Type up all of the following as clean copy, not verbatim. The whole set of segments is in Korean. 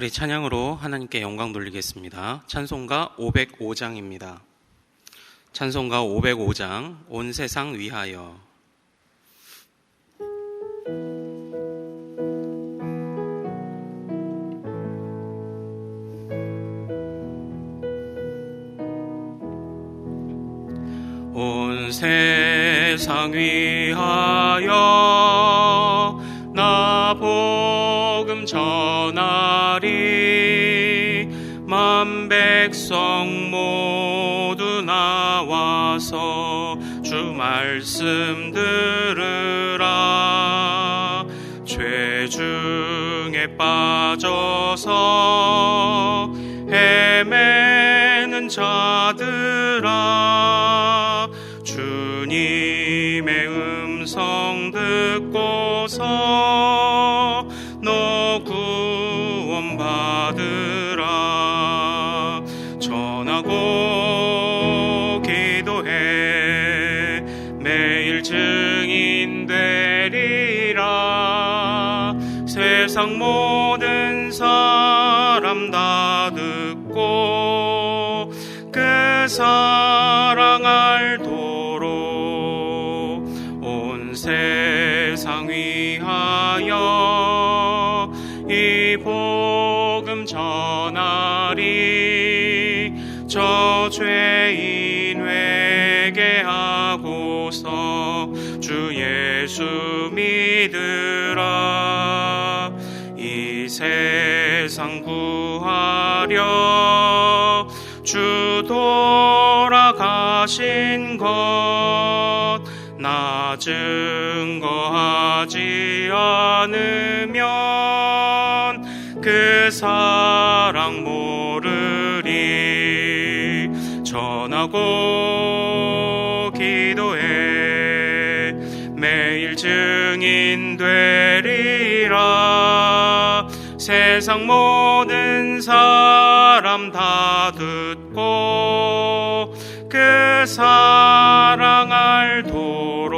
우리 찬양으로 하나님께 영광 돌리겠습니다. 찬송가 505장입니다. 찬송가 505장, 온 세상 위하여. 온 세상 위하여 나 복음 전하리. 만 백성 모두 나와서 주 말씀 들으라. 죄 중에 빠져서 헤매는 자들아, 주님의 음성 듣고서 너 구원받으라. 전하고 기도해 매일 증인 되리라. 세상 모든 사람 다 듣고 그 사랑 알도록 온 세상 위하여 이 복음 전하리. 저 죄인 회개하고서 주 예수 믿으라. 이 세상 구하려 주 돌아가신 것 나 증거하지 않으면 그 사랑 모르리. 전하고 기도해 매일 증인 되리라. 세상 모든 사람 다 듣고 그 사랑 알도록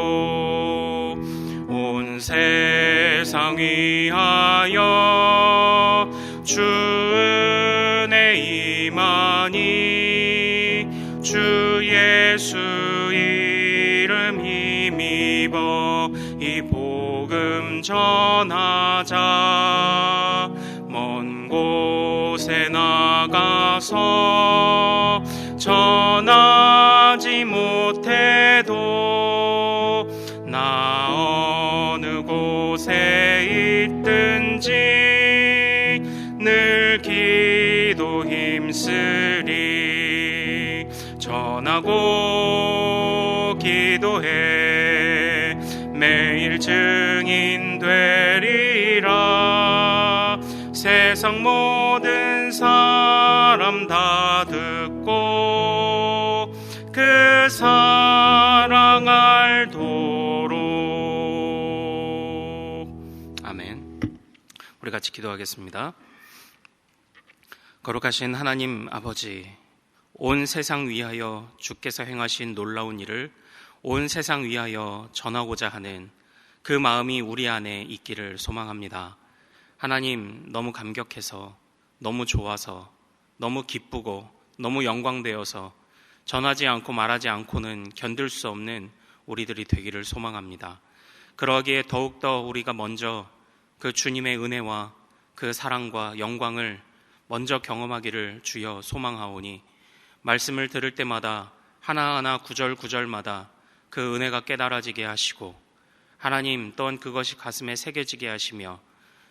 온 세상 위하여 주 은혜 임하니. 주 예수 이름 힘입어 이 복음 전하자. 먼 곳에 나가서 전하지 못해도 나 어느 곳에 있든지 늘 기도 힘쓰리. 전하고 기도해 매일 증인 되리라. 세상 모든 사람 다 듣고 그 사랑 알도록. 아멘. 우리 같이 기도하겠습니다. 거룩하신 하나님 아버지, 온 세상 위하여 주께서 행하신 놀라운 일을 온 세상 위하여 전하고자 하는 그 마음이 우리 안에 있기를 소망합니다. 하나님, 너무 감격해서, 너무 좋아서, 너무 기쁘고, 너무 영광되어서 전하지 않고 말하지 않고는 견딜 수 없는 우리들이 되기를 소망합니다. 그러기에 더욱더 우리가 먼저 그 주님의 은혜와 그 사랑과 영광을 먼저 경험하기를 주여 소망하오니, 말씀을 들을 때마다 하나하나 구절구절마다 그 은혜가 깨달아지게 하시고, 하나님 또한 그것이 가슴에 새겨지게 하시며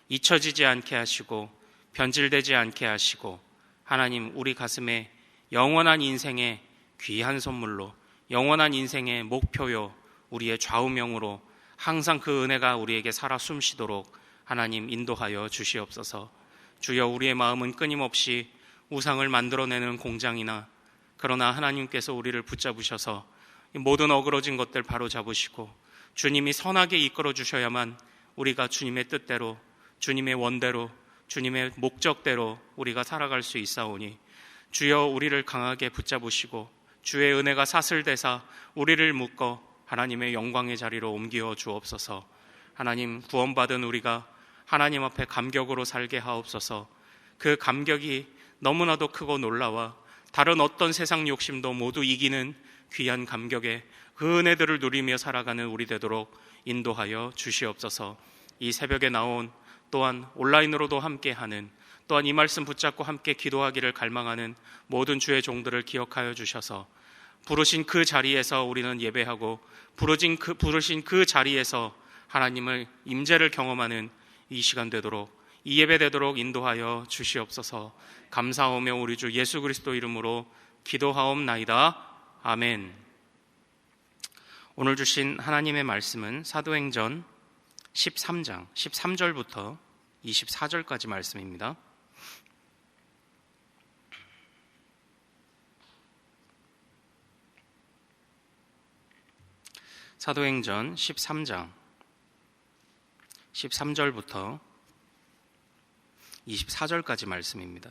잊혀지지 않게 하시고 변질되지 않게 하시고, 하나님 우리 가슴에 영원한 인생의 귀한 선물로, 영원한 인생의 목표요, 우리의 좌우명으로 항상 그 은혜가 우리에게 살아 숨쉬도록 하나님 인도하여 주시옵소서. 주여, 우리의 마음은 끊임없이 우상을 만들어내는 공장이나, 그러나 하나님께서 우리를 붙잡으셔서 모든 어그러진 것들 바로잡으시고 주님이 선하게 이끌어 주셔야만 우리가 주님의 뜻대로, 주님의 원대로, 주님의 목적대로 우리가 살아갈 수 있사오니, 주여 우리를 강하게 붙잡으시고 주의 은혜가 사슬되사 우리를 묶어 하나님의 영광의 자리로 옮겨 주옵소서. 하나님, 구원받은 우리가 하나님 앞에 감격으로 살게 하옵소서. 그 감격이 너무나도 크고 놀라워 다른 어떤 세상 욕심도 모두 이기는 귀한 감격에 그 은혜들을 누리며 살아가는 우리 되도록 인도하여 주시옵소서. 이 새벽에 나온 또한 온라인으로도 함께하는 또한 이 말씀 붙잡고 함께 기도하기를 갈망하는 모든 주의 종들을 기억하여 주셔서 부르신 그 자리에서 우리는 예배하고 부르신 그 자리에서 하나님의 임재를 경험하는 이 시간 되도록 이 예배 되도록 인도하여 주시옵소서. 감사하며 우리 주 예수 그리스도 이름으로 기도하옵나이다. 아멘. 오늘 주신 하나님의 말씀은 사도행전 13장 13절부터 24절까지 말씀입니다. 사도행전 13장 13절부터 24절까지 말씀입니다.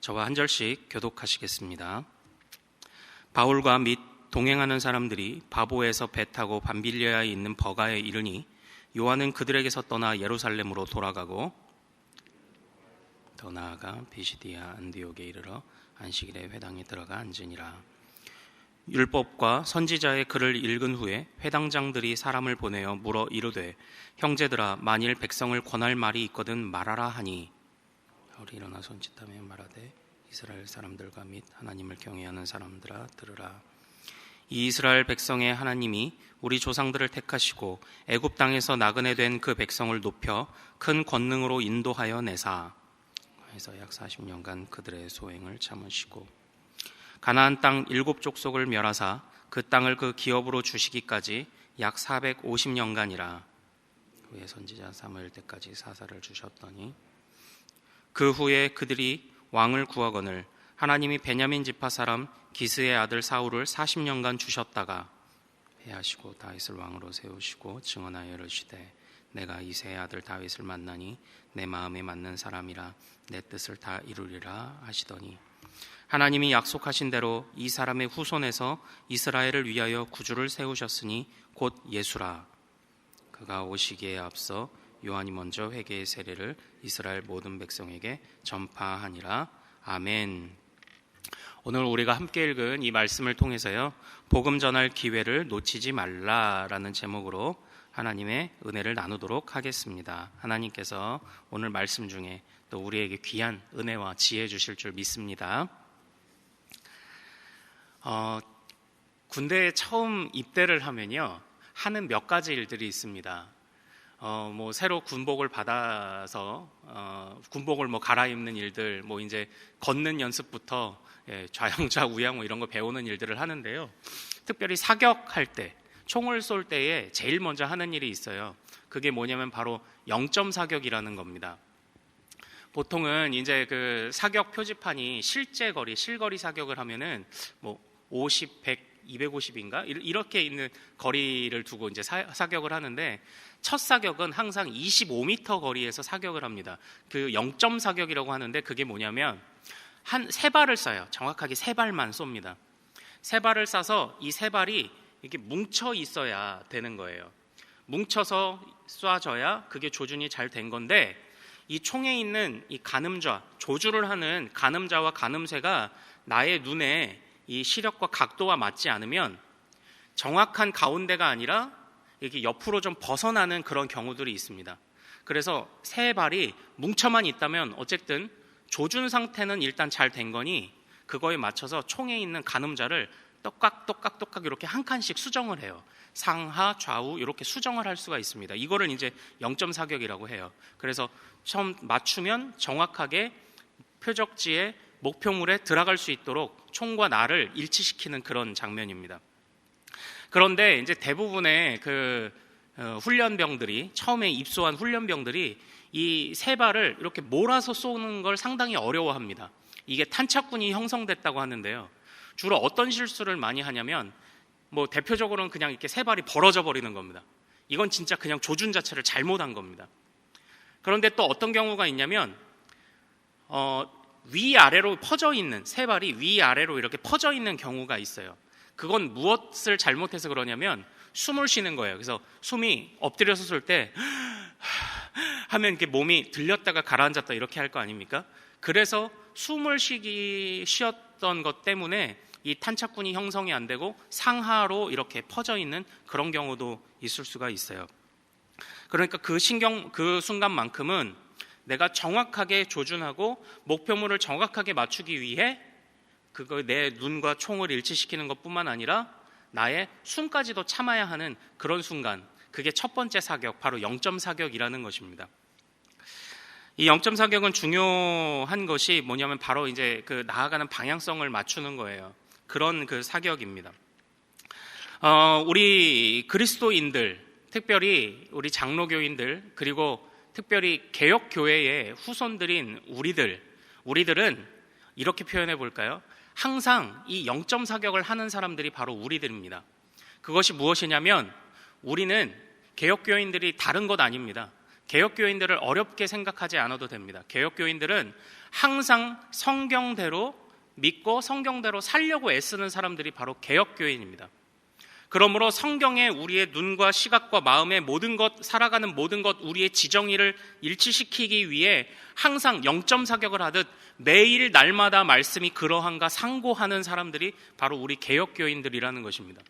저와 한 절씩 교독하시겠습니다. 바울과 및 동행하는 사람들이 바보에서 배 타고 밤빌리아에 있는 버가에 이르니 요한은 그들에게서 떠나 예루살렘으로 돌아가고 더 나아가 비시디아 안디옥에 이르러 안식일에 회당에 들어가 앉으니라. 율법과 선지자의 글을 읽은 후에 회당장들이 사람을 보내어 물어 이르되 형제들아 만일 백성을 권할 말이 있거든 말하라 하니 바울이 일어나 손짓하며 말하되 이스라엘 사람들과 및 하나님을 경외하는 사람들아 들으라. 이 이스라엘 백성의 하나님이 우리 조상들을 택하시고 애굽 땅에서 나그네 된 그 백성을 높여 큰 권능으로 인도하여 내사 해서 약 40년간 그들의 소행을 참으시고 가나안 땅 7족속을 멸하사 그 땅을 그 기업으로 주시기까지 약 450년간이라. 후에 선지자 사무엘 때까지 사사를 주셨더니 그 후에 그들이 왕을 구하거늘 하나님이 베냐민 지파 사람 기스의 아들 사울을 40년간 주셨다가 회하시고 다윗을 왕으로 세우시고 증언하여 이르시되 내가 이새의 아들 다윗을 만나니 내 마음에 맞는 사람이라 내 뜻을 다 이루리라 하시더니 하나님이 약속하신 대로 이 사람의 후손에서 이스라엘을 위하여 구주를 세우셨으니 곧 예수라. 그가 오시기에 앞서 요한이 먼저 회개의 세례를 이스라엘 모든 백성에게 전파하니라. 아멘. 오늘 우리가 함께 읽은 이 말씀을 통해서요, 복음 전할 기회를 놓치지 말라라는 제목으로 하나님의 은혜를 나누도록 하겠습니다. 하나님께서 오늘 말씀 중에 또 우리에게 귀한 은혜와 지혜 주실 줄 믿습니다. 군대에 처음 입대를 하면요, 하는 몇 가지 일들이 있습니다. 새로 군복을 받아서 군복을 갈아입는 일들, 이제 걷는 연습부터 좌양좌 우양 이런 거 배우는 일들을 하는데요. 특별히 사격할 때, 총을 쏠 때에 제일 먼저 하는 일이 있어요. 그게 뭐냐면 바로 0점 사격이라는 겁니다. 보통은 이제 그 사격 표지판이 실거리 사격을 하면은 50, 100, 250인가? 이렇게 있는 거리를 두고 이제 사격을 하는데 첫 사격은 항상 25m 거리에서 사격을 합니다. 그 0점 사격이라고 하는데 그게 뭐냐면 한 3발을 쏴요. 정확하게 3발만 쏩니다. 3발을 쏴서 이 3발이 이렇게 뭉쳐 있어야 되는 거예요. 뭉쳐서 쏴져야 그게 조준이 잘 된 건데 이 총에 있는 이 가늠좌, 조주를 하는 가늠자와 가늠쇠가 나의 눈에 이 시력과 각도와 맞지 않으면 정확한 가운데가 아니라 이렇게 옆으로 좀 벗어나는 그런 경우들이 있습니다. 그래서 3발이 뭉쳐만 있다면 어쨌든 조준 상태는 일단 잘 된 거니 그거에 맞춰서 총에 있는 가늠자를 똑깍 이렇게 한 칸씩 수정을 해요. 상하, 좌우 이렇게 수정을 할 수가 있습니다. 이거를 이제 0점 사격이라고 해요. 그래서 처음 맞추면 정확하게 표적지에 목표물에 들어갈 수 있도록 총과 나를 일치시키는 그런 장면입니다. 그런데 이제 대부분의 훈련병들이 처음에 입소한 훈련병들이 이 3발을 이렇게 몰아서 쏘는 걸 상당히 어려워합니다. 이게 탄착군이 형성됐다고 하는데요. 주로 어떤 실수를 많이 하냐면 대표적으로는 그냥 이렇게 3발이 벌어져 버리는 겁니다. 이건 진짜 그냥 조준 자체를 잘못한 겁니다. 그런데 또 어떤 경우가 있냐면 위아래로 퍼져 있는 3발이 위아래로 이렇게 퍼져 있는 경우가 있어요. 그건 무엇을 잘못해서 그러냐면 숨을 쉬는 거예요. 그래서 숨이 엎드려서 쏠 때 하면 이렇게 몸이 들렸다가 가라앉았다 이렇게 할 거 아닙니까? 그래서 숨을 쉬었던 것 때문에 이 탄착군이 형성이 안 되고 상하로 이렇게 퍼져 있는 그런 경우도 있을 수가 있어요. 그러니까 그 순간만큼은 내가 정확하게 조준하고 목표물을 정확하게 맞추기 위해 그거 내 눈과 총을 일치시키는 것뿐만 아니라 나의 숨까지도 참아야 하는 그런 순간, 그게 첫 번째 사격, 바로 0점 사격이라는 것입니다. 이 0점 사격은 중요한 것이 뭐냐면 바로 이제 그 나아가는 방향성을 맞추는 거예요. 그런 그 사격입니다. 우리 그리스도인들, 특별히 우리 장로교인들, 그리고 특별히 개혁교회의 후손들인 우리들은 이렇게 표현해 볼까요? 항상 이 0점 사격을 하는 사람들이 바로 우리들입니다. 그것이 무엇이냐면 우리는 개혁교인들이 다른 것 아닙니다. 개혁교인들을 어렵게 생각하지 않아도 됩니다. 개혁교인들은 항상 성경대로 믿고 성경대로 살려고 애쓰는 사람들이 바로 개혁교인입니다. 그러므로 성경에 우리의 눈과 시각과 마음의 모든 것, 살아가는 모든 것, 우리의 지정의를 일치시키기 위해 항상 0점 사격을 하듯 매일 날마다 말씀이 그러한가 상고하는 사람들이 바로 우리 개혁교인들이라는 것입니다.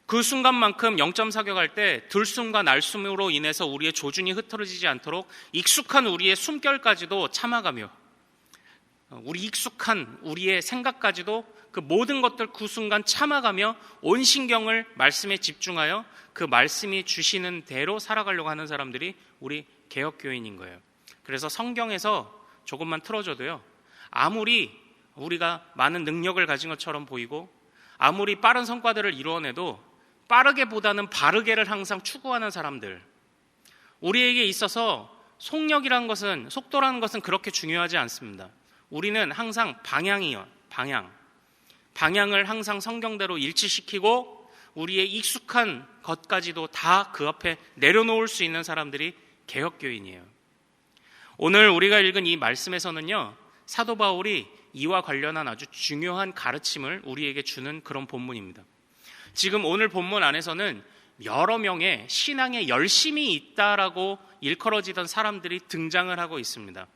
그 순간만큼 0점 사격할 때 들숨과 날숨으로 인해서 우리의 조준이 흐트러지지 않도록 익숙한 우리의 숨결까지도 참아가며 우리 익숙한 우리의 생각까지도 그 모든 것들 그 순간 참아가며 온 신경을 말씀에 집중하여 그 말씀이 주시는 대로 살아가려고 하는 사람들이 우리 개혁교인인 거예요. 그래서 성경에서 조금만 틀어줘도요, 아무리 우리가 많은 능력을 가진 것처럼 보이고 아무리 빠른 성과들을 이루어내도 빠르게보다는 바르게를 항상 추구하는 사람들, 우리에게 있어서 속력이라는 것은, 속도라는 것은 그렇게 중요하지 않습니다. 우리는 항상 방향을 항상 성경대로 일치시키고 우리의 익숙한 것까지도 다 그 앞에 내려놓을 수 있는 사람들이 개혁교인이에요. 오늘 우리가 읽은 이 말씀에서는요, 사도 바울이 이와 관련한 아주 중요한 가르침을 우리에게 주는 그런 본문입니다. 지금 오늘 본문 안에서는 여러 명의 신앙에 열심이 있다라고 일컬어지던 사람들이 등장을 하고 있습니다.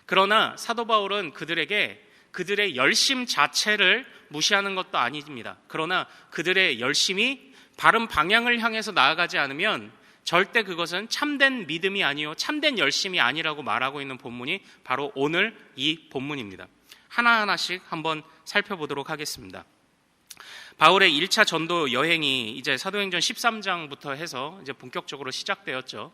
그러나 사도 바울은 그들에게 그들의 열심 자체를 무시하는 것도 아닙니다. 그러나 그들의 열심이 바른 방향을 향해서 나아가지 않으면 절대 그것은 참된 믿음이 아니요 참된 열심이 아니라고 말하고 있는 본문이 바로 오늘 이 본문입니다. 하나하나씩 한번 살펴보도록 하겠습니다. 바울의 1차 전도 여행이 이제 사도행전 13장부터 해서 이제 본격적으로 시작되었죠.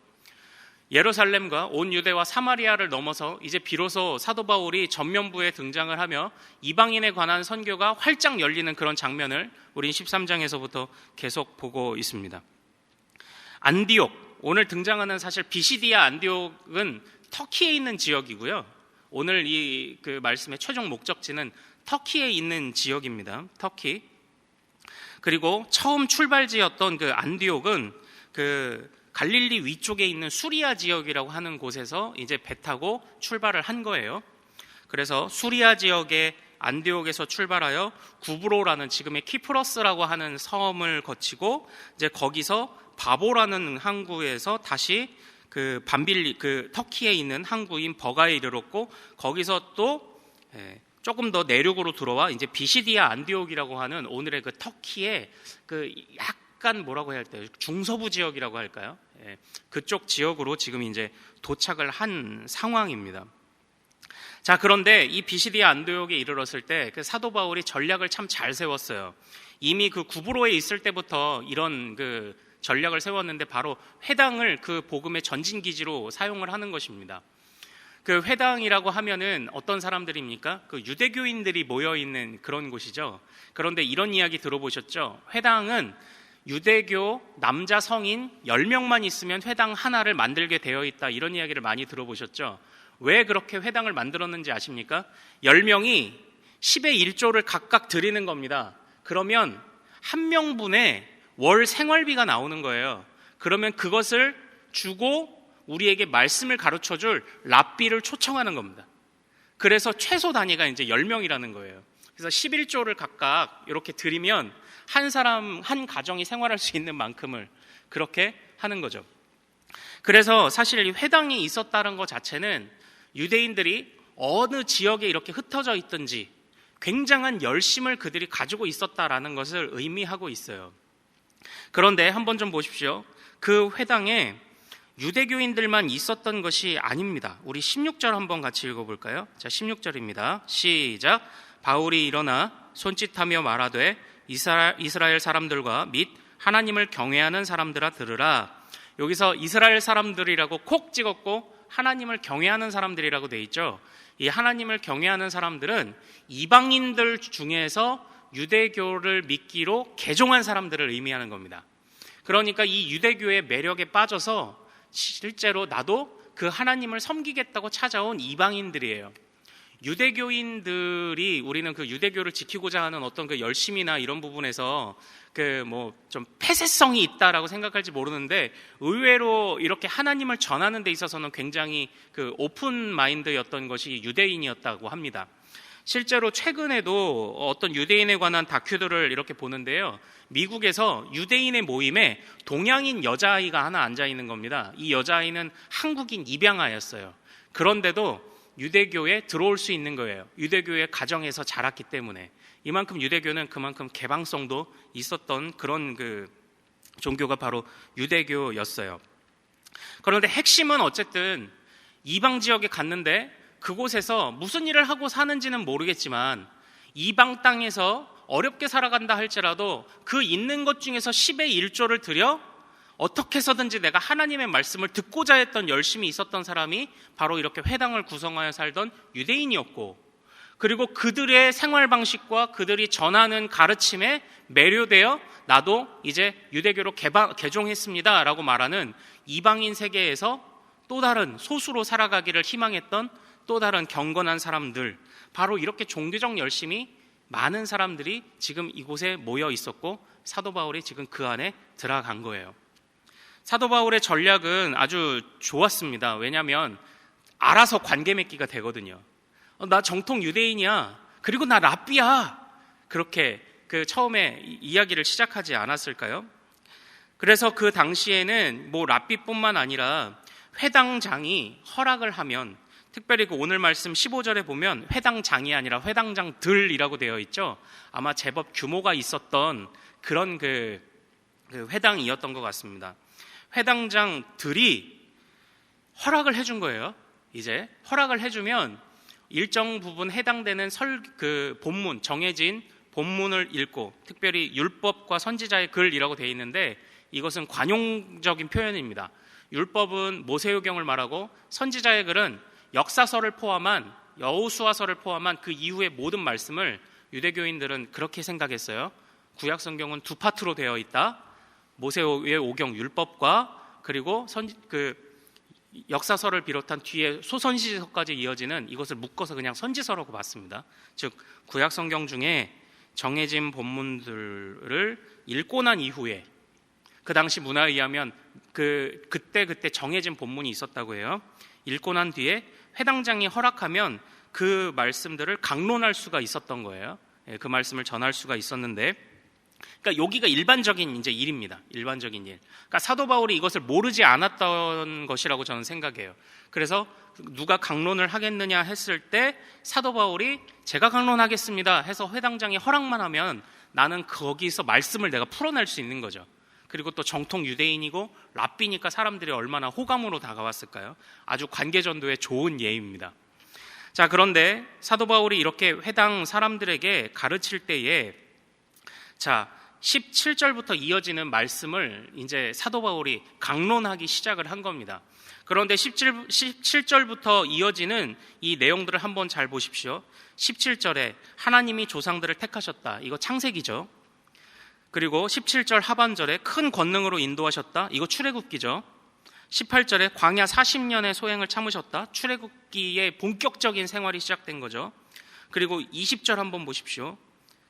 예루살렘과 온 유대와 사마리아를 넘어서 이제 비로소 사도 바울이 전면부에 등장을 하며 이방인에 관한 선교가 활짝 열리는 그런 장면을 우린 13장에서부터 계속 보고 있습니다. 안디옥, 오늘 등장하는 사실 비시디아 안디옥은 터키에 있는 지역이고요. 오늘 이 그 말씀의 최종 목적지는 터키에 있는 지역입니다. 터키. 그리고 처음 출발지였던 그 안디옥은 그 갈릴리 위쪽에 있는 수리아 지역이라고 하는 곳에서 이제 배 타고 출발을 한 거예요. 그래서 수리아 지역의 안디옥에서 출발하여 구브로라는 지금의 키프러스라고 하는 섬을 거치고 이제 거기서 바보라는 항구에서 다시 그 터키에 있는 항구인 버가에 이르렀고 거기서 또 조금 더 내륙으로 들어와 이제 비시디아 안디옥이라고 하는 오늘의 그 터키의 그 약간 뭐라고 해야 할까요? 중서부 지역이라고 할까요? 그쪽 지역으로 지금 이제 도착을 한 상황입니다. 자, 그런데 이 비시디아 안디옥에 이르렀을 때 그 사도 바울이 전략을 참 잘 세웠어요. 이미 그 구브로에 있을 때부터 이런 그 전략을 세웠는데 바로 회당을 그 복음의 전진기지로 사용을 하는 것입니다. 그 회당이라고 하면은 어떤 사람들입니까? 그 유대교인들이 모여있는 그런 곳이죠. 그런데 이런 이야기 들어보셨죠? 회당은 유대교 남자 성인 10명만 있으면 회당 하나를 만들게 되어 있다, 이런 이야기를 많이 들어보셨죠? 왜 그렇게 회당을 만들었는지 아십니까? 10명이 10의 1조를 각각 드리는 겁니다. 그러면 한 명분의 월 생활비가 나오는 거예요. 그러면 그것을 주고 우리에게 말씀을 가르쳐줄 랍비를 초청하는 겁니다. 그래서 최소 단위가 이제 10명이라는 거예요. 그래서 11조를 각각 이렇게 드리면 한 사람, 한 가정이 생활할 수 있는 만큼을 그렇게 하는 거죠. 그래서 사실 이 회당이 있었다는 것 자체는 유대인들이 어느 지역에 이렇게 흩어져 있든지 굉장한 열심을 그들이 가지고 있었다라는 것을 의미하고 있어요. 그런데 한번 좀 보십시오. 그 회당에 유대교인들만 있었던 것이 아닙니다. 우리 16절 한번 같이 읽어볼까요? 자, 16절입니다. 시작. 바울이 일어나 손짓하며 말하되 이스라엘 사람들과 및 하나님을 경외하는 사람들아 들으라. 여기서 이스라엘 사람들이라고 콕 찍었고 하나님을 경외하는 사람들이라고 돼 있죠. 이 하나님을 경외하는 사람들은 이방인들 중에서 유대교를 믿기로 개종한 사람들을 의미하는 겁니다. 그러니까 이 유대교의 매력에 빠져서 실제로 나도 그 하나님을 섬기겠다고 찾아온 이방인들이에요. 유대교인들이 우리는 그 유대교를 지키고자 하는 어떤 그 열심이나 이런 부분에서 그 뭐 좀 폐쇄성이 있다라고 생각할지 모르는데 의외로 이렇게 하나님을 전하는 데 있어서는 굉장히 그 오픈 마인드였던 것이 유대인이었다고 합니다. 실제로 최근에도 어떤 유대인에 관한 다큐들을 이렇게 보는데요. 미국에서 유대인의 모임에 동양인 여자아이가 하나 앉아 있는 겁니다. 이 여자아이는 한국인 입양아였어요. 그런데도 유대교에 들어올 수 있는 거예요. 유대교의 가정에서 자랐기 때문에. 이만큼 유대교는 그만큼 개방성도 있었던 그런 그 종교가 바로 유대교였어요. 그런데 핵심은 어쨌든 이방 지역에 갔는데 그곳에서 무슨 일을 하고 사는지는 모르겠지만 이방 땅에서 어렵게 살아간다 할지라도 그 있는 것 중에서 10의 1조를 들여 어떻게 해서든지 내가 하나님의 말씀을 듣고자 했던 열심이 있었던 사람이 바로 이렇게 회당을 구성하여 살던 유대인이었고, 그리고 그들의 생활 방식과 그들이 전하는 가르침에 매료되어 나도 이제 유대교로 개종했습니다 라고 말하는 이방인 세계에서 또 다른 소수로 살아가기를 희망했던 또 다른 경건한 사람들, 바로 이렇게 종교적 열심이 많은 사람들이 지금 이곳에 모여 있었고 사도 바울이 지금 그 안에 들어간 거예요. 사도 바울의 전략은 아주 좋았습니다. 왜냐하면 알아서 관계 맺기가 되거든요. 나 정통 유대인이야. 그리고 나 랍비야. 그렇게 그 처음에 이야기를 시작하지 않았을까요? 그래서 그 당시에는 뭐 랍비뿐만 아니라 회당장이 허락을 하면, 특별히 그 오늘 말씀 15절에 보면 회당장이 아니라 회당장들이라고 되어 있죠. 아마 제법 규모가 있었던 그런 그 회당이었던 것 같습니다. 회당장들이 허락을 해준 거예요. 이제 허락을 해주면 일정 부분 해당되는 본문, 정해진 본문을 읽고, 특별히 율법과 선지자의 글이라고 되어 있는데 이것은 관용적인 표현입니다. 율법은 모세오경을 말하고 선지자의 글은 역사서를 포함한 여호수아서를 포함한 그 이후의 모든 말씀을 유대교인들은 그렇게 생각했어요. 구약성경은 두 파트로 되어 있다. 모세의 오경 율법과 그리고 역사서를 비롯한 뒤에 소선지서까지 이어지는 이것을 묶어서 그냥 선지서라고 봤습니다. 즉 구약성경 중에 정해진 본문들을 읽고 난 이후에, 그 당시 문화에 의하면 그때 정해진 본문이 있었다고 해요. 읽고 난 뒤에 회당장이 허락하면 그 말씀들을 강론할 수가 있었던 거예요. 그 말씀을 전할 수가 있었는데, 그러니까 여기가 일반적인 이제 일입니다. 일반적인 일. 그러니까 사도 바울이 이것을 모르지 않았던 것이라고 저는 생각해요. 그래서 누가 강론을 하겠느냐 했을 때 사도 바울이 제가 강론하겠습니다 해서 회당장이 허락만 하면 나는 거기서 말씀을 내가 풀어낼 수 있는 거죠. 그리고 또 정통 유대인이고 랍비니까 사람들이 얼마나 호감으로 다가왔을까요? 아주 관계전도에 좋은 예입니다. 자, 그런데 사도 바울이 이렇게 회당 사람들에게 가르칠 때에 17절부터 이어지는 말씀을 이제 사도 바울이 강론하기 시작을 한 겁니다. 그런데 17절부터 이어지는 이 내용들을 한번 잘 보십시오. 17절에 하나님이 조상들을 택하셨다. 이거 창세기죠. 그리고 17절 하반절에 큰 권능으로 인도하셨다. 이거 출애굽기죠. 18절에 광야 40년의 소행을 참으셨다. 출애굽기의 본격적인 생활이 시작된 거죠. 그리고 20절 한번 보십시오.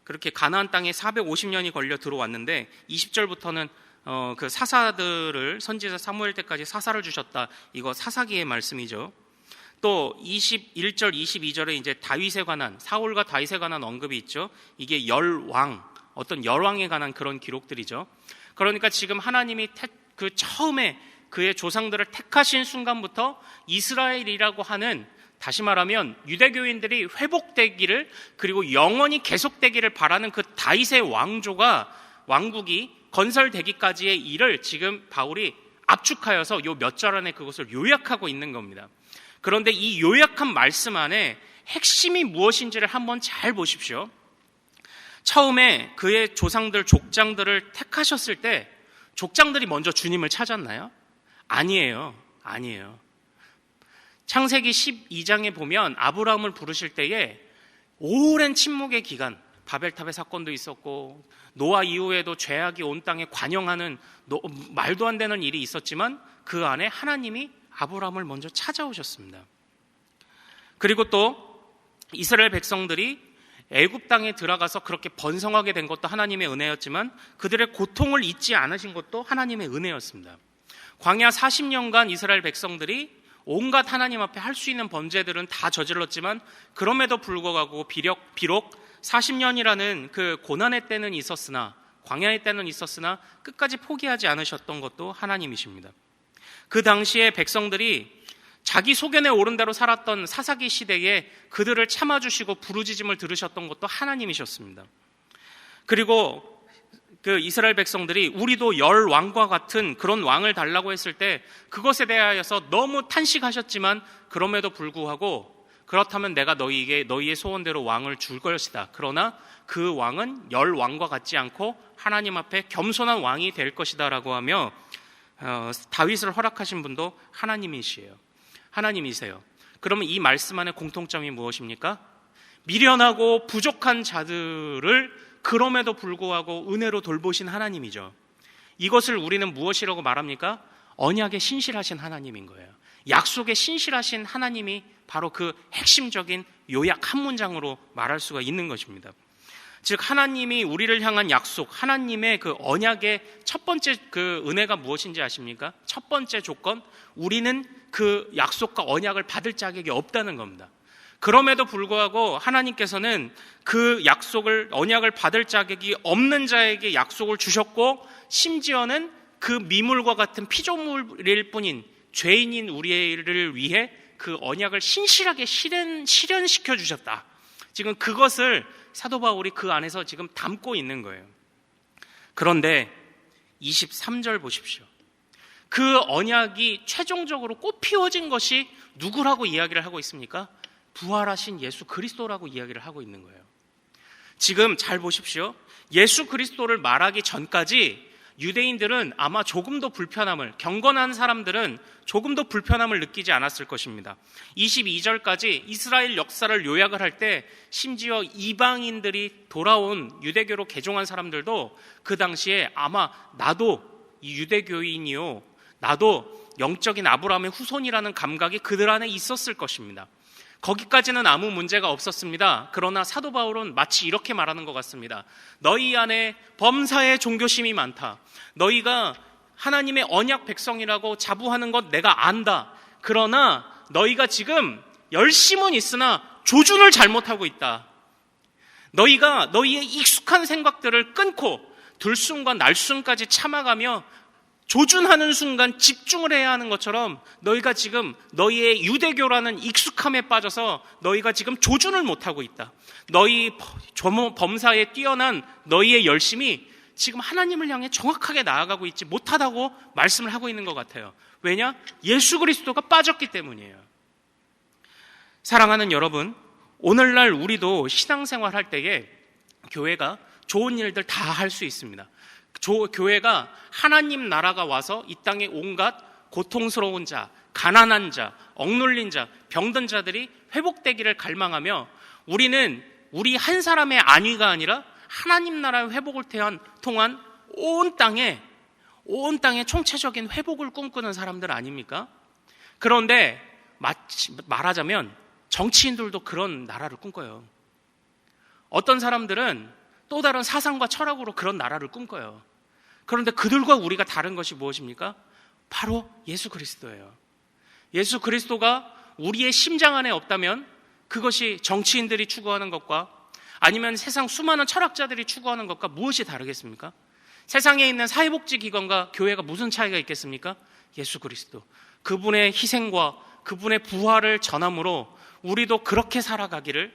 그렇게 가나안 땅에 450년이 걸려 들어왔는데 20절부터는 그 사사들을 선지자 사무엘 때까지 사사를 주셨다. 이거 사사기의 말씀이죠. 또 21절, 22절에 이제 다윗에 관한, 사울과 다윗에 관한 언급이 있죠. 이게 어떤 열왕에 관한 그런 기록들이죠. 그러니까 지금 하나님이 처음에 그의 조상들을 택하신 순간부터 이스라엘이라고 하는, 다시 말하면 유대교인들이 회복되기를, 그리고 영원히 계속되기를 바라는 그 다윗의 왕국이 건설되기까지의 일을 지금 바울이 압축하여서 요 몇 절 안에 그것을 요약하고 있는 겁니다. 그런데 이 요약한 말씀 안에 핵심이 무엇인지를 한번 잘 보십시오. 처음에 그의 조상들, 족장들을 택하셨을 때 족장들이 먼저 주님을 찾았나요? 아니에요. 창세기 12장에 보면 아브라함을 부르실 때에 오랜 침묵의 기간, 바벨탑의 사건도 있었고 노아 이후에도 죄악이 온 땅에 관영하는 말도 안 되는 일이 있었지만 그 안에 하나님이 아브라함을 먼저 찾아오셨습니다. 그리고 또 이스라엘 백성들이 애굽 땅에 들어가서 그렇게 번성하게 된 것도 하나님의 은혜였지만 그들의 고통을 잊지 않으신 것도 하나님의 은혜였습니다. 광야 40년간 이스라엘 백성들이 온갖 하나님 앞에 할 수 있는 범죄들은 다 저질렀지만 그럼에도 불구하고 비록 40년이라는 그 고난의 때는 있었으나, 광야의 때는 있었으나 끝까지 포기하지 않으셨던 것도 하나님이십니다. 그 당시에 백성들이 자기 소견에 오른 대로 살았던 사사기 시대에 그들을 참아주시고 부르짖음을 들으셨던 것도 하나님이셨습니다. 그리고 그 이스라엘 백성들이 우리도 열 왕과 같은 그런 왕을 달라고 했을 때 그것에 대하여서 너무 탄식하셨지만 그럼에도 불구하고 그렇다면 내가 너희에게 너희의 소원대로 왕을 줄 것이다. 그러나 그 왕은 열 왕과 같지 않고 하나님 앞에 겸손한 왕이 될 것이다 라고 하며 다윗을 허락하신 분도 하나님이세요. 그러면 이 말씀 안에 공통점이 무엇입니까? 미련하고 부족한 자들을 그럼에도 불구하고 은혜로 돌보신 하나님이죠. 이것을 우리는 무엇이라고 말합니까? 언약에 신실하신 하나님인 거예요. 약속에 신실하신 하나님이 바로 그 핵심적인 요약 한 문장으로 말할 수가 있는 것입니다. 즉 하나님이 우리를 향한 약속, 하나님의 그 언약의 첫 번째 그 은혜가 무엇인지 아십니까? 첫 번째 조건, 우리는 그 약속과 언약을 받을 자격이 없다는 겁니다. 그럼에도 불구하고 하나님께서는 그 약속을, 언약을 받을 자격이 없는 자에게 약속을 주셨고 심지어는 그 미물과 같은 피조물일 뿐인 죄인인 우리를 위해 그 언약을 신실하게 실현시켜 주셨다. 지금 그것을 사도 바울이 그 안에서 지금 담고 있는 거예요. 그런데 23절 보십시오. 그 언약이 최종적으로 꽃피워진 것이 누구라고 이야기를 하고 있습니까? 부활하신 예수 그리스도라고 이야기를 하고 있는 거예요. 지금 잘 보십시오. 예수 그리스도를 말하기 전까지 유대인들은 아마 조금도 불편함을, 경건한 사람들은 조금도 불편함을 느끼지 않았을 것입니다. 22절까지 이스라엘 역사를 요약을 할 때 심지어 이방인들이 돌아온 유대교로 개종한 사람들도 그 당시에 아마 나도 이 유대교인이요, 나도 영적인 아브라함의 후손이라는 감각이 그들 안에 있었을 것입니다. 거기까지는 아무 문제가 없었습니다. 그러나 사도 바울은 마치 이렇게 말하는 것 같습니다. 너희 안에 범사의 종교심이 많다. 너희가 하나님의 언약 백성이라고 자부하는 것 내가 안다. 그러나 너희가 지금 열심은 있으나 조준을 잘못하고 있다. 너희가 너희의 익숙한 생각들을 끊고 들숨과 날숨까지 참아가며 조준하는 순간 집중을 해야 하는 것처럼 너희가 지금 너희의 유대교라는 익숙함에 빠져서 너희가 지금 조준을 못하고 있다. 너희 범사에 뛰어난 너희의 열심이 지금 하나님을 향해 정확하게 나아가고 있지 못하다고 말씀을 하고 있는 것 같아요. 왜냐? 예수 그리스도가 빠졌기 때문이에요. 사랑하는 여러분, 오늘날 우리도 신앙생활 할 때에 교회가 좋은 일들 다 할 수 있습니다. 교회가 하나님 나라가 와서 이 땅에 온갖 고통스러운 자, 가난한 자, 억눌린 자, 병든 자들이 회복되기를 갈망하며 우리는 우리 한 사람의 안위가 아니라 하나님 나라의 회복을 통한 온 땅에 총체적인 회복을 꿈꾸는 사람들 아닙니까? 그런데 말하자면 정치인들도 그런 나라를 꿈꿔요. 어떤 사람들은 또 다른 사상과 철학으로 그런 나라를 꿈꿔요. 그런데 그들과 우리가 다른 것이 무엇입니까? 바로 예수 그리스도예요. 예수 그리스도가 우리의 심장 안에 없다면 그것이 정치인들이 추구하는 것과 아니면 세상 수많은 철학자들이 추구하는 것과 무엇이 다르겠습니까? 세상에 있는 사회복지기관과 교회가 무슨 차이가 있겠습니까? 예수 그리스도, 그분의 희생과 그분의 부활을 전함으로 우리도 그렇게 살아가기를,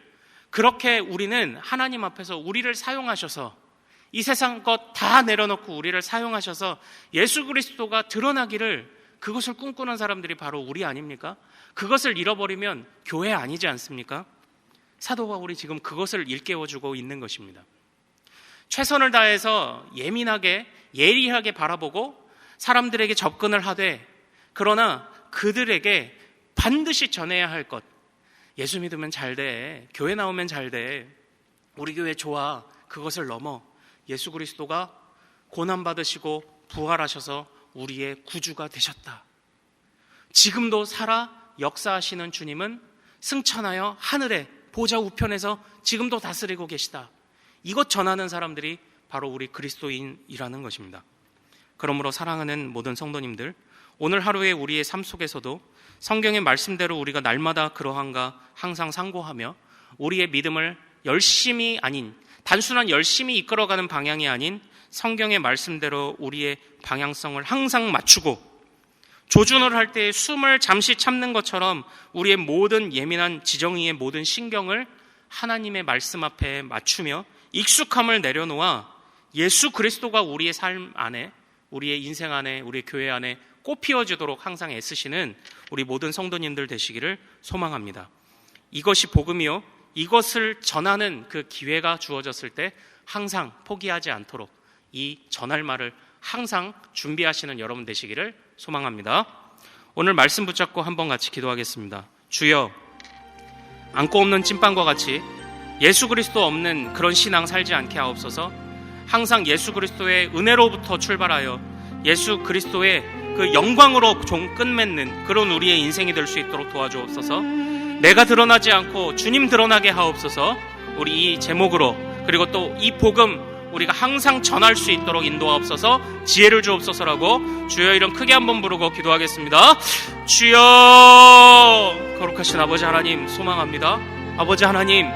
그렇게 우리는 하나님 앞에서 우리를 사용하셔서 이 세상 것 다 내려놓고 우리를 사용하셔서 예수 그리스도가 드러나기를, 그것을 꿈꾸는 사람들이 바로 우리 아닙니까? 그것을 잃어버리면 교회 아니지 않습니까? 사도 바울이 지금 그것을 일깨워주고 있는 것입니다. 최선을 다해서 예민하게 예리하게 바라보고 사람들에게 접근을 하되, 그러나 그들에게 반드시 전해야 할 것, 예수 믿으면 잘 돼, 교회 나오면 잘 돼, 우리 교회 좋아, 그것을 넘어 예수 그리스도가 고난받으시고 부활하셔서 우리의 구주가 되셨다, 지금도 살아 역사하시는 주님은 승천하여 하늘에 보좌 우편에서 지금도 다스리고 계시다, 이것 전하는 사람들이 바로 우리 그리스도인이라는 것입니다. 그러므로 사랑하는 모든 성도님들, 오늘 하루의 우리의 삶 속에서도 성경의 말씀대로 우리가 날마다 그러한가 항상 상고하며 우리의 믿음을 열심히 아닌, 단순한 열심히 이끌어가는 방향이 아닌 성경의 말씀대로 우리의 방향성을 항상 맞추고, 조준을 할 때 숨을 잠시 참는 것처럼 우리의 모든 예민한 지정의의 모든 신경을 하나님의 말씀 앞에 맞추며 익숙함을 내려놓아 예수 그리스도가 우리의 삶 안에, 우리의 인생 안에, 우리의 교회 안에 꽃 피워지도록 항상 애쓰시는 우리 모든 성도님들 되시기를 소망합니다. 이것이 복음이요, 이것을 전하는 그 기회가 주어졌을 때 항상 포기하지 않도록 이 전할 말을 항상 준비하시는 여러분 되시기를 소망합니다. 오늘 말씀 붙잡고 한번 같이 기도하겠습니다. 주여, 안고 없는 찐빵과 같이 예수 그리스도 없는 그런 신앙 살지 않게 하옵소서. 항상 예수 그리스도의 은혜로부터 출발하여 예수 그리스도의 그 영광으로 종 끝맺는 그런 우리의 인생이 될 수 있도록 도와주옵소서. 내가 드러나지 않고 주님 드러나게 하옵소서. 우리 이 제목으로, 그리고 또 이 복음 우리가 항상 전할 수 있도록 인도하옵소서. 지혜를 주옵소서라고 주여 이름 크게 한번 부르고 기도하겠습니다. 주여, 거룩하신 아버지 하나님 소망합니다. 아버지 하나님,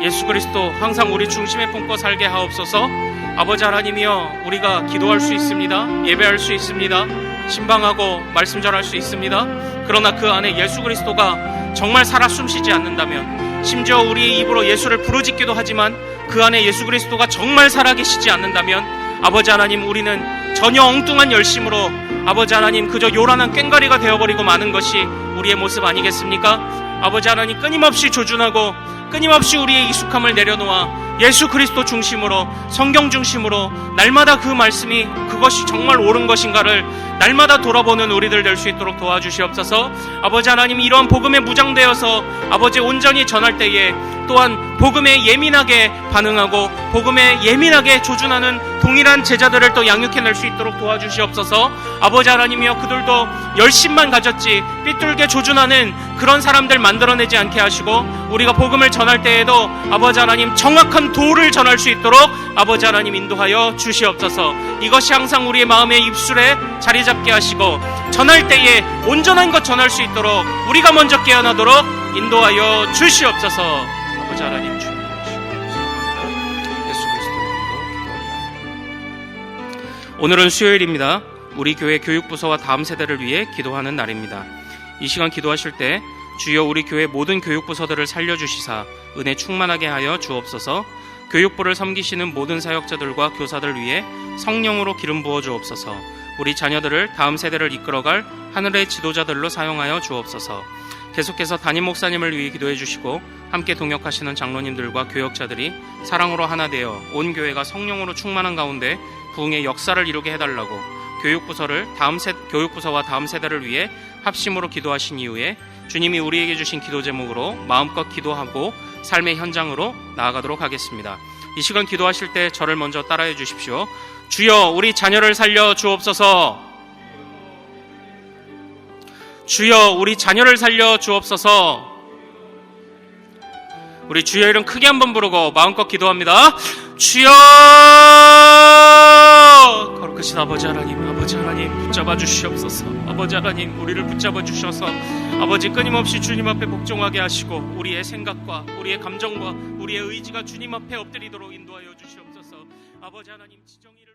예수 그리스도 항상 우리 중심에 품고 살게 하옵소서. 아버지 하나님이여, 우리가 기도할 수 있습니다. 예배할 수 있습니다. 신방하고 말씀 전할 수 있습니다. 그러나 그 안에 예수 그리스도가 정말 살아 숨쉬지 않는다면, 심지어 우리의 입으로 예수를 부르짖기도 하지만 그 안에 예수 그리스도가 정말 살아계시지 않는다면, 아버지 하나님, 우리는 전혀 엉뚱한 열심으로 아버지 하나님 그저 요란한 꽹과리가 되어버리고 마는 것이 우리의 모습 아니겠습니까? 아버지 하나님, 끊임없이 조준하고 끊임없이 우리의 익숙함을 내려놓아 예수 그리스도 중심으로, 성경 중심으로 날마다 그 말씀이 그것이 정말 옳은 것인가를 날마다 돌아보는 우리들 될 수 있도록 도와주시옵소서. 아버지 하나님, 이러한 복음에 무장되어서 아버지 온전히 전할 때에 또한 복음에 예민하게 반응하고 복음에 예민하게 조준하는 동일한 제자들을 또 양육해낼 수 있도록 도와주시옵소서. 아버지 하나님이여, 그들도 열심만 가졌지 삐뚤게 조준하는 그런 사람들 만들어내지 않게 하시고, 우리가 복음을 전할 때에도 아버지 하나님 정확한 도를 전할 수 있도록 아버지 하나님 인도하여 주시옵소서. 이것이 항상 우리의 마음의 입술에 자리 잡게 하시고, 전할 때에 온전한 것 전할 수 있도록 우리가 먼저 깨어나도록 인도하여 주시옵소서. 아버지 하나님 주님 예수 그리스도의 이름으로 기도합니다. 오늘은 수요일입니다. 우리 교회 교육부서와 다음 세대를 위해 기도하는 날입니다. 이 시간 기도하실 때 주여 우리 교회 모든 교육부서들을 살려주시사 은혜 충만하게 하여 주옵소서. 교육부를 섬기시는 모든 사역자들과 교사들 위해 성령으로 기름 부어 주옵소서. 우리 자녀들을 다음 세대를 이끌어갈 하늘의 지도자들로 사용하여 주옵소서. 계속해서 담임 목사님을 위해 기도해 주시고, 함께 동역하시는 장로님들과 교역자들이 사랑으로 하나 되어 온 교회가 성령으로 충만한 가운데 부흥의 역사를 이루게 해달라고 교육부서와 다음 세대를 위해 합심으로 기도하신 이후에 주님이 우리에게 주신 기도 제목으로 마음껏 기도하고 삶의 현장으로 나아가도록 하겠습니다. 이 시간 기도하실 때 저를 먼저 따라해 주십시오. 주여 우리 자녀를 살려 주옵소서. 주여 우리 자녀를 살려 주옵소서. 우리 주여 이름 크게 한번 부르고 마음껏 기도합니다. 주여, 거룩하신 아버지 하나님, 아버지 하나님 붙잡아 주시옵소서. 아버지 하나님, 우리를 붙잡아 주셔서 아버지 끊임없이 주님 앞에 복종하게 하시고, 우리의 생각과 우리의 감정과 우리의 의지가 주님 앞에 엎드리도록 인도하여 주시옵소서. 아버지 하나님, 지정의를